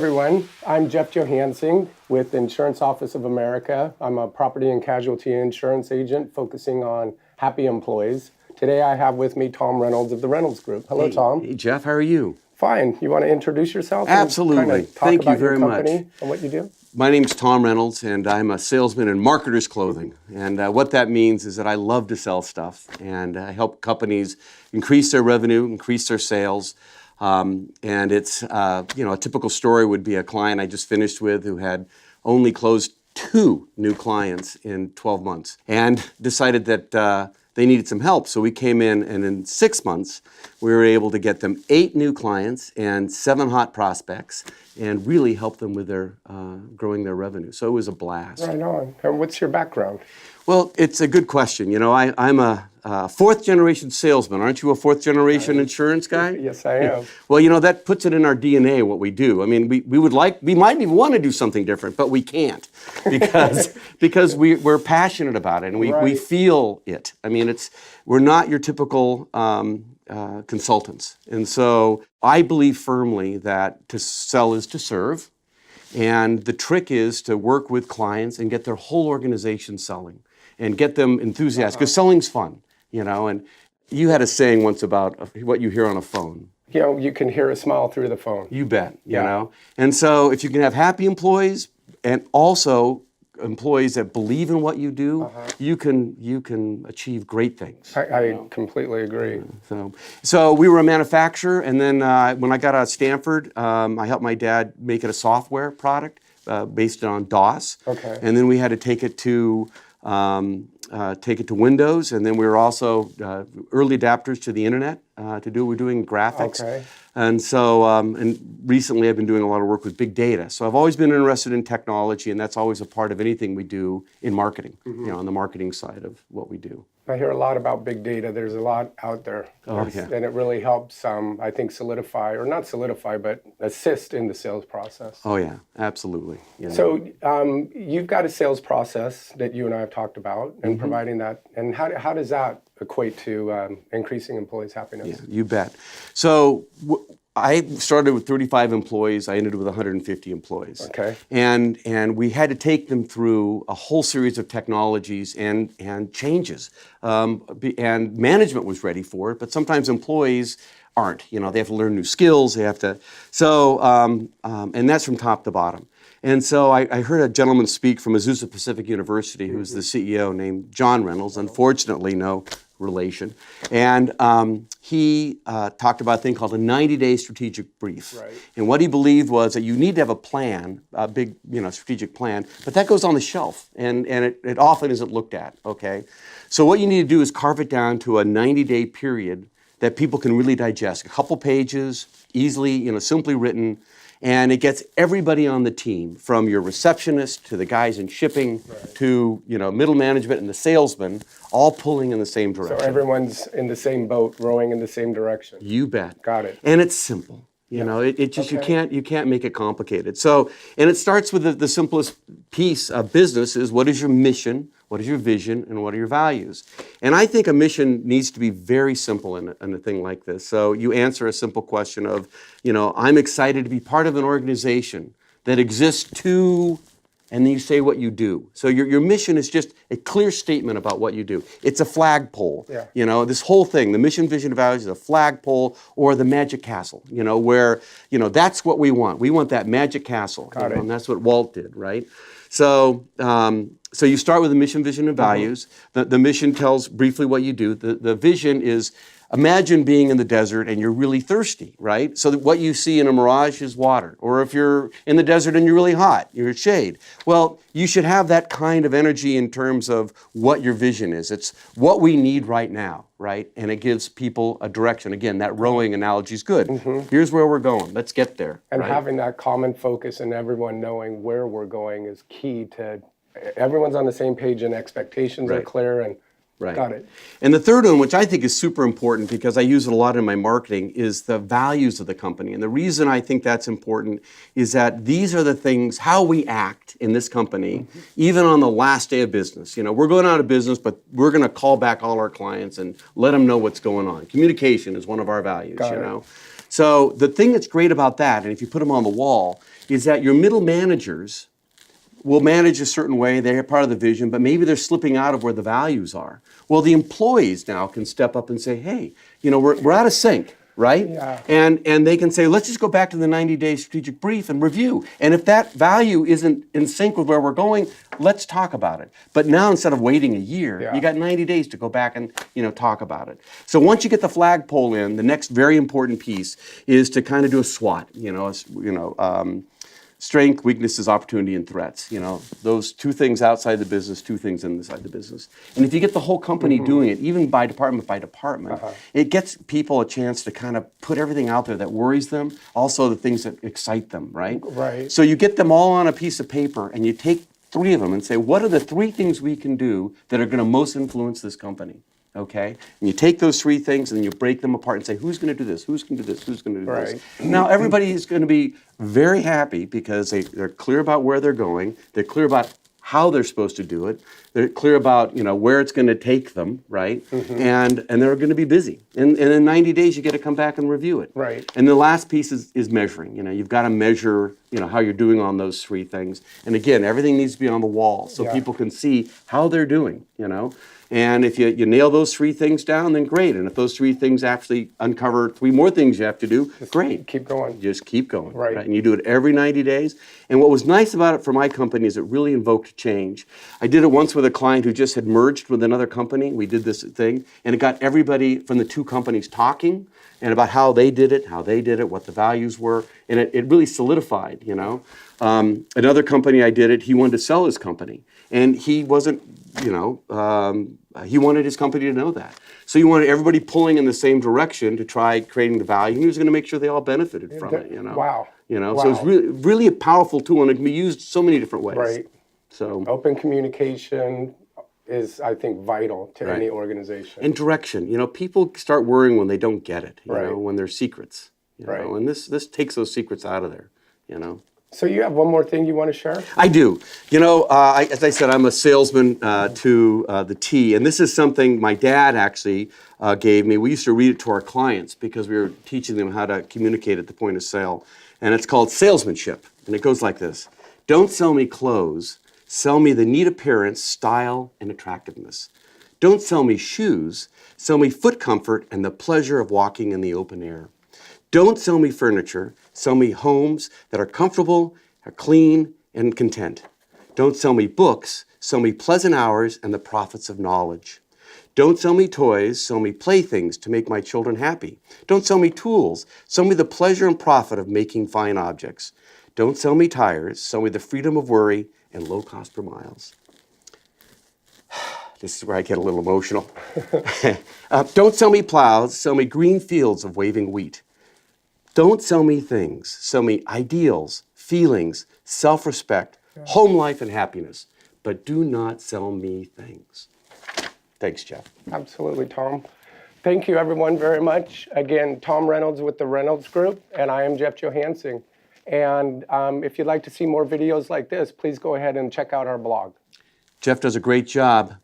everyone. I'm Jeff Johansson with Insurance Office of America. I'm a property and casualty insurance agent focusing on happy employees. Today I have with me Tom Reynolds of the Reynolds Group. Hello, Tom. Hey, Jeff, how are you? Fine. You want to introduce yourself? Absolutely. And talk Thank about you very your much. company and what you do? My name's Tom Reynolds, and I'm a salesman in marketer's clothing. And what that means is that I love to sell stuff, and I help companies increase their revenue, increase their sales. And it's, a typical story would be a client I just finished with who had only closed 2 new clients in 12 months and decided that they needed some help. So we came in, and in 6 months, we were able to get them 8 new clients and 7 hot prospects and really help them with their growing their revenue. So it was a blast. Right on. And what's your background? Well, it's a good question. You know, I'm a 4th generation salesman. Aren't you a 4th generation insurance guy? Yes, I am. Well, that puts it in our DNA, what we do. I mean, we might even want to do something different, but we can't because we're passionate about it and we feel it. I mean, we're not your typical consultants. And so I believe firmly that to sell is to serve. And the trick is to work with clients and get their whole organization selling and get them enthusiastic, because selling's fun, and you had a saying once about what you hear on a phone. You can hear a smile through the phone. You bet, you know. And so if you can have happy employees and also employees that believe in what you do, you can achieve great things. I completely agree. So we were a manufacturer, and then when I got out of Stanford, I helped my dad make it a software product based on DOS. Okay. And then we had to take it to Windows, and then we were also early adapters to the internet we're doing graphics. Okay. And so, and recently I've been doing a lot of work with big data. So I've always been interested in technology, and that's always a part of anything we do in marketing, on the marketing side of what we do. I hear a lot about big data. There's a lot out there. And it really helps, I think, but assist in the sales process. Oh, yeah, absolutely. So you've got a sales process that you and I have talked about and providing that. And how does that equate to increasing employees' happiness? Yeah, you bet. So I started with 35 employees. I ended with 150 employees. Okay. And we had to take them through a whole series of technologies and changes. And management was ready for it, but sometimes employees aren't. They have to learn new skills. They have to. So, and that's from top to bottom. And so I heard a gentleman speak from Azusa Pacific University, who's the CEO, named John Reynolds, unfortunately no relation. And he talked about a thing called a 90-day strategic brief. Right. And what he believed was that you need to have a plan, a big strategic plan, but that goes on the shelf, and it often isn't looked at, okay? So what you need to do is carve it down to a 90-day period that people can really digest. A couple pages, easily, simply written, and it gets everybody on the team, from your receptionist to the guys in shipping to middle management and the salesman, all pulling in the same direction. So everyone's in the same boat, rowing in the same direction. You bet. Got it. And it's simple. It just you can't make it complicated. So, and it starts with the simplest piece of business is, what is your mission, what is your vision, and what are your values? And I think a mission needs to be very simple in a thing like this. So you answer a simple question of, I'm excited to be part of an organization that exists to, and then you say what you do. So your mission is just a clear statement about what you do. It's a flagpole. Yeah. This whole thing, the mission, vision, values is a flagpole or the magic castle, where, that's what we want. We want that magic castle. Got it. And that's what Walt did, right? So, so you start with the mission, vision, and values. The mission tells briefly what you do. The vision is, imagine being in the desert and you're really thirsty, right? So that what you see in a mirage is water. Or if you're in the desert and you're really hot, you're shade. Well, you should have that kind of energy in terms of what your vision is. It's what we need right now, right? And it gives people a direction. Again, that rowing analogy is good. Here's where we're going. Let's get there. And right? having that common focus and everyone knowing where we're going is key to everyone's on the same page and expectations are clear and Right. Got it. And the third one, which I think is super important because I use it a lot in my marketing, is the values of the company. And the reason I think that's important is that these are the things, how we act in this company, even on the last day of business. You know, we're going out of business, but we're going to call back all our clients and let them know what's going on. Communication is one of our values, Got you it. know. So the thing that's great about that, and if you put them on the wall, is that your middle managers will manage a certain way, they're part of the vision, but maybe they're slipping out of where the values are. Well, the employees now can step up and say, hey, we're out of sync, right? Yeah. And they can say, let's just go back to the 90-day strategic brief and review. And if that value isn't in sync with where we're going, let's talk about it. But now instead of waiting a year, you got 90 days to go back and talk about it. So once you get the flagpole in, the next very important piece is to kind of do a SWOT, strength, weaknesses, opportunity, and threats. Those two things outside the business, two things inside the business. And if you get the whole company doing it, even by department, it gets people a chance to kind of put everything out there that worries them, also the things that excite them, right? Right. So you get them all on a piece of paper and you take 3 of them and say, what are the 3 things we can do that are going to most influence this company? Okay? And you take those 3 things and then you break them apart and say, who's going to do this? Who's going to do this? Who's going to do this? Now, everybody is going to be very happy because they're clear about where they're going. They're clear about how they're supposed to do it. They're clear about, where it's going to take them, right? And they're going to be busy. And in 90 days, you get to come back and review it. Right. And the last piece is measuring. You've got to measure, how you're doing on those 3 things. And again, everything needs to be on the wall so people can see how they're doing, And if you nail those 3 things down, then great. And if those 3 things actually uncover 3 more things you have to do, great. Keep going. Just keep going. Right. And you do it every 90 days. And what was nice about it for my company is it really invoked change. I did it once with a client who just had merged with another company. We did this thing, and it got everybody from the 2 companies talking and about how they did it, what the values were, and it really solidified, Another company I did it, he wanted to sell his company, and he wasn't, he wanted his company to know that. So he wanted everybody pulling in the same direction to try creating the value, and he was going to make sure they all benefited from it, Wow. So it's really a powerful tool, and it can be used so many different ways. Right. So open communication is, I think, vital to any organization. And direction. People start worrying when they don't get it, when there's secrets. Right. And this takes those secrets out of there, So you have one more thing you want to share? I do. As I said, I'm a salesman to the T, and this is something my dad actually gave me. We used to read it to our clients because we were teaching them how to communicate at the point of sale. And it's called salesmanship, and it goes like this. Don't sell me clothes. Sell me the neat appearance, style, and attractiveness. Don't sell me shoes. Sell me foot comfort and the pleasure of walking in the open air. Don't sell me furniture. Sell me homes that are comfortable, are clean, and content. Don't sell me books. Sell me pleasant hours and the profits of knowledge. Don't sell me toys. Sell me playthings to make my children happy. Don't sell me tools. Sell me the pleasure and profit of making fine objects. Don't sell me tires. Sell me the freedom of worry and low cost per miles. This is where I get a little emotional. Don't sell me plows. Sell me green fields of waving wheat. Don't sell me things. Sell me ideals, feelings, self-respect, home life, and happiness. But do not sell me things. Thanks, Jeff. Absolutely, Tom. Thank you, everyone, very much. Again, Tom Reynolds with the Reynolds Group, and I am Jeff Johansson. And if you'd like to see more videos like this, please go ahead and check out our blog. Jeff does a great job